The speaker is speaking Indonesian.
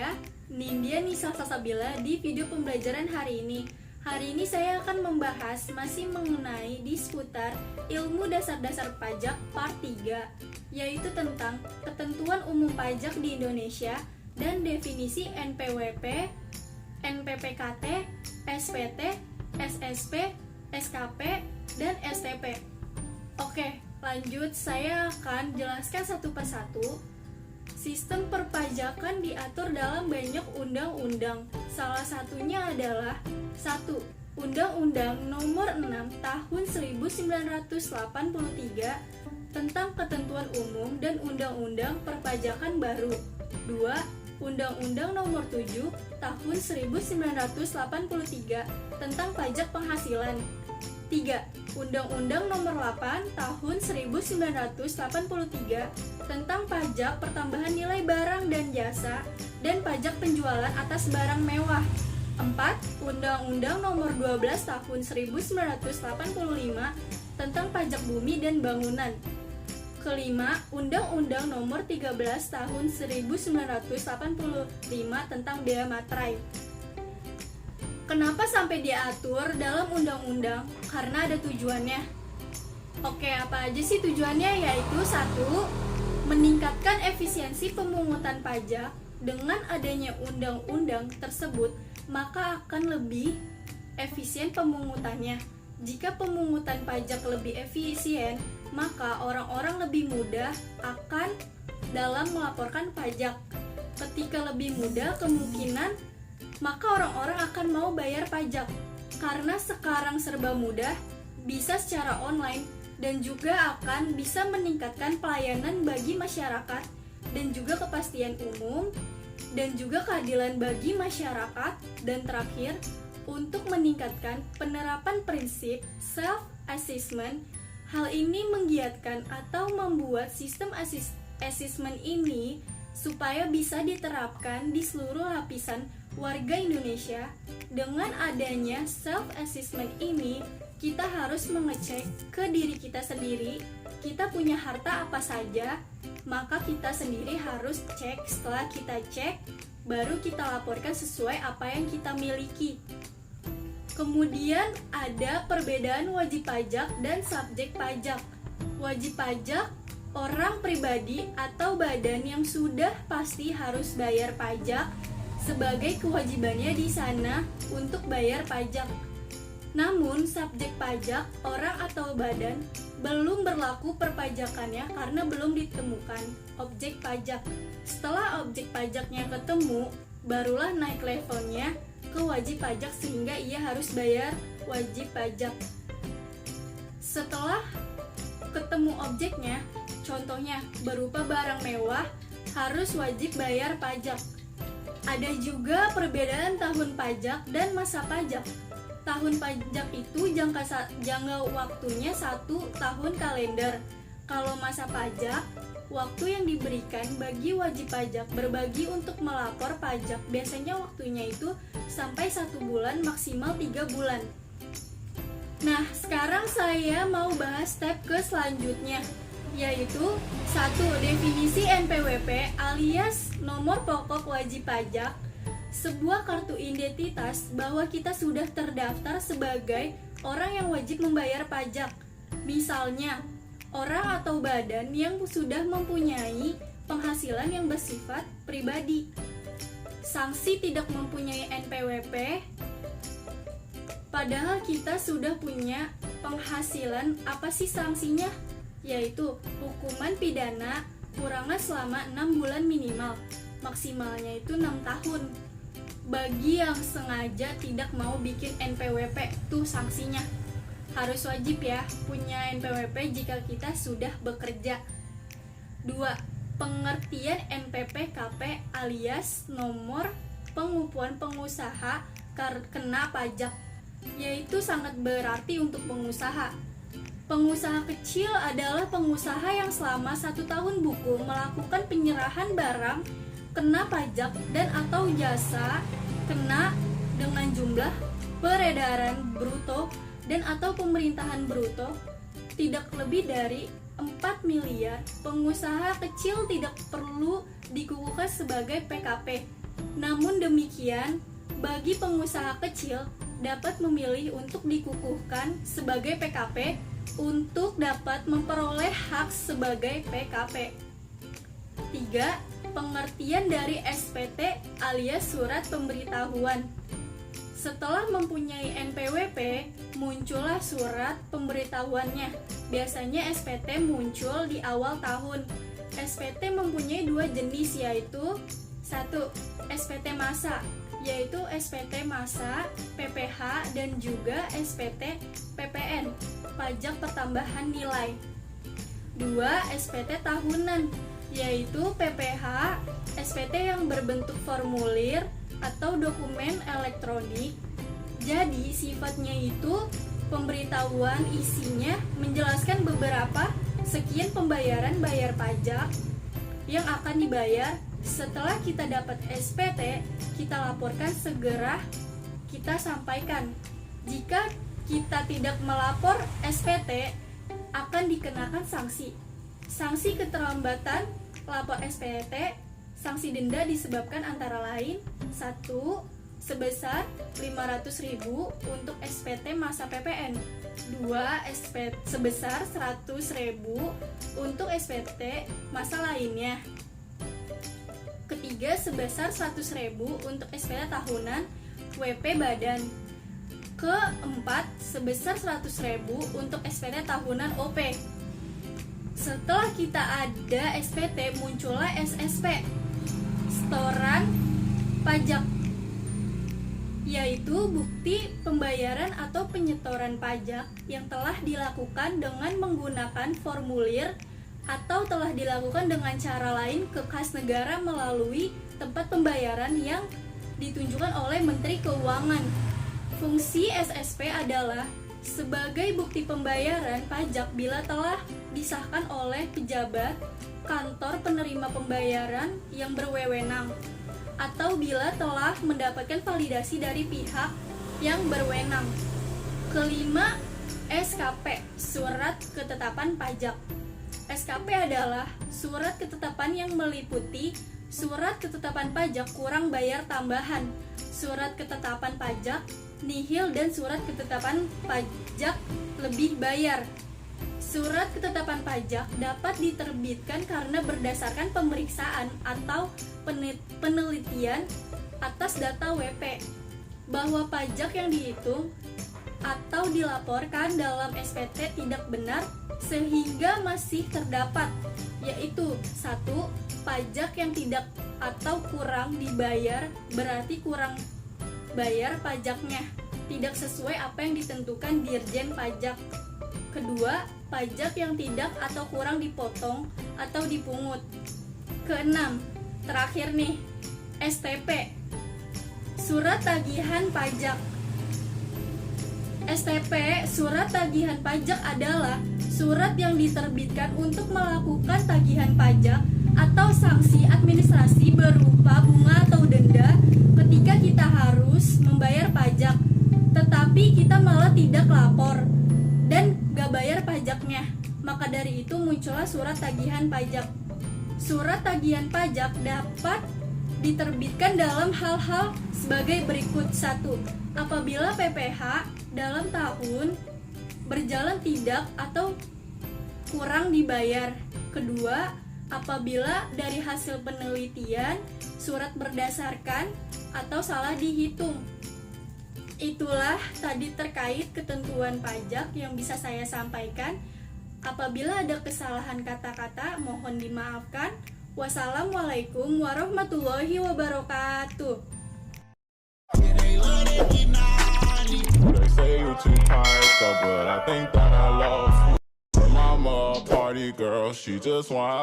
saya, Nindya Nisa Salsabila di video pembelajaran hari ini. Hari ini saya akan membahas masih mengenai di seputar ilmu dasar-dasar pajak part 3, yaitu tentang ketentuan umum pajak di Indonesia dan definisi NPWP, NPPKT, SPT, SSP, SKP, dan STP. Oke, lanjut, saya akan jelaskan satu persatu. Sistem perpajakan diatur dalam banyak undang-undang. Salah satunya adalah 1. Undang-Undang Nomor 6 Tahun 1983 tentang Ketentuan Umum dan Undang-Undang Perpajakan baru. 2. Undang-Undang Nomor 7 Tahun 1983 tentang Pajak Penghasilan. 3. Undang-Undang Nomor 8 Tahun 1983 tentang Pajak Pertambahan Nilai Barang dan Jasa dan Pajak Penjualan atas Barang Mewah. 4. Undang-Undang Nomor 12 Tahun 1985 tentang Pajak Bumi dan Bangunan. Kelima, Undang-Undang Nomor 13 Tahun 1985 tentang Bea Materai. Kenapa sampai diatur dalam undang-undang? Karena ada tujuannya. Oke, apa aja sih tujuannya? Yaitu 1. Meningkatkan efisiensi pemungutan pajak. Dengan adanya undang-undang tersebut, maka akan lebih efisien pemungutannya. Jika pemungutan pajak lebih efisien, maka orang-orang lebih mudah akan dalam melaporkan pajak. Ketika lebih mudah, kemungkinan maka orang-orang akan mau bayar pajak. Karena sekarang serba mudah, bisa secara online, dan juga akan bisa meningkatkan pelayanan bagi masyarakat, dan juga kepastian umum, dan juga keadilan bagi masyarakat. Dan terakhir, untuk meningkatkan penerapan prinsip self-assessment. Hal ini menggiatkan atau membuat sistem assessment ini supaya bisa diterapkan di seluruh lapisan warga Indonesia. Dengan adanya self-assessment ini, kita harus mengecek ke diri kita sendiri, kita punya harta apa saja, maka kita sendiri harus cek. Setelah kita cek, baru kita laporkan sesuai apa yang kita miliki. Kemudian ada perbedaan wajib pajak dan subjek pajak. Wajib pajak orang pribadi atau badan yang sudah pasti harus bayar pajak sebagai kewajibannya di sana untuk bayar pajak. Namun subjek pajak orang atau badan belum berlaku perpajakannya karena belum ditemukan objek pajak. Setelah objek pajaknya ketemu, barulah naik levelnya ke wajib pajak sehingga ia harus bayar wajib pajak. Setelah ketemu objeknya, contohnya berupa barang mewah, harus wajib bayar pajak. Ada juga perbedaan tahun pajak dan masa pajak. Tahun pajak itu jangka waktunya 1 tahun kalender. Kalau masa pajak, waktu yang diberikan bagi wajib pajak berbagi untuk melapor pajak. Biasanya waktunya itu sampai 1 bulan, maksimal 3 bulan. Nah, sekarang saya mau bahas step ke selanjutnya, yaitu 1. Definisi NPWP alias nomor pokok wajib pajak. Sebuah kartu identitas bahwa kita sudah terdaftar sebagai orang yang wajib membayar pajak. Misalnya, orang atau badan yang sudah mempunyai penghasilan yang bersifat pribadi. Sanksi tidak mempunyai NPWP, padahal kita sudah punya penghasilan. Apa sih sanksinya? Yaitu hukuman pidana kurangnya selama 6 bulan minimal, maksimalnya itu 6 tahun. Bagi yang sengaja tidak mau bikin NPWP, tuh sanksinya. Harus wajib ya punya NPWP jika kita sudah bekerja. 2. Pengertian NPPKP alias nomor pengupuan pengusaha kena pajak, yaitu sangat berarti untuk pengusaha. Pengusaha kecil adalah pengusaha yang selama 1 tahun buku melakukan penyerahan barang kena pajak dan atau jasa kena dengan jumlah peredaran bruto dan atau pemerintahan bruto tidak lebih dari 4 miliar. Pengusaha kecil tidak perlu dikukuhkan sebagai PKP. Namun demikian, bagi pengusaha kecil dapat memilih untuk dikukuhkan sebagai PKP untuk dapat memperoleh hak sebagai PKP. 3. Pengertian dari SPT alias surat pemberitahuan. Setelah mempunyai NPWP, muncullah surat pemberitahuannya. Biasanya SPT muncul di awal tahun. SPT mempunyai dua jenis, yaitu 1. SPT masa, yaitu SPT masa PPH dan juga SPT PPN, pajak pertambahan nilai. 2. SPT tahunan, yaitu PPH, SPT yang berbentuk formulir atau dokumen elektronik. Jadi sifatnya itu pemberitahuan, isinya menjelaskan beberapa sekian pembayaran bayar pajak yang akan dibayar. Setelah kita dapat SPT, kita laporkan, segera kita sampaikan. Jika kita tidak melapor SPT, akan dikenakan sanksi. Sanksi keterlambatan lapor SPT, sanksi denda disebabkan antara lain 1. Sebesar 500.000 untuk SPT masa PPN. 2. Sebesar 100.000 untuk SPT masa lainnya. Ketiga, sebesar 100.000 untuk SPT tahunan WP badan. Keempat, sebesar 100.000 untuk SPT tahunan OP. Setelah kita ada SPT, muncullah SSP, setoran pajak, yaitu bukti pembayaran atau penyetoran pajak yang telah dilakukan dengan menggunakan formulir atau telah dilakukan dengan cara lain ke kas negara melalui tempat pembayaran yang ditunjukkan oleh Menteri Keuangan. Fungsi SSP adalah sebagai bukti pembayaran pajak bila telah disahkan oleh pejabat kantor penerima pembayaran yang berwenang atau bila telah mendapatkan validasi dari pihak yang berwenang. Kelima, SKP, surat ketetapan pajak. SKP adalah surat ketetapan yang meliputi surat ketetapan pajak kurang bayar tambahan, surat ketetapan pajak nihil, dan surat ketetapan pajak lebih bayar. Surat ketetapan pajak dapat diterbitkan karena berdasarkan pemeriksaan atau penelitian atas data WP bahwa pajak yang dihitung atau dilaporkan dalam SPT tidak benar sehingga masih terdapat, yaitu 1. Pajak yang tidak atau kurang dibayar, berarti kurang bayar pajaknya, tidak sesuai apa yang ditentukan Dirjen Pajak. Kedua, pajak yang tidak atau kurang dipotong atau dipungut. Keenam, terakhir nih, STP, surat tagihan pajak. STP, surat tagihan pajak, adalah surat yang diterbitkan untuk melakukan tagihan pajak atau sanksi administrasi berupa bunga atau denda ketika kita harus membayar pajak, tetapi kita malah tidak lapor dan gak bayar pajaknya. Maka dari itu muncullah surat tagihan pajak. Surat tagihan pajak dapat diterbitkan dalam hal-hal sebagai berikut. 1. Apabila PPH dalam tahun berjalan tidak atau kurang dibayar. Kedua, apabila dari hasil penelitian surat berdasarkan atau salah dihitung. Itulah tadi terkait ketentuan pajak yang bisa saya sampaikan. Apabila ada kesalahan kata-kata, mohon dimaafkan. Wassalamualaikum warahmatullahi wabarakatuh. They say you're too tired, but I think that I lost you. Her mama, party girl, she just want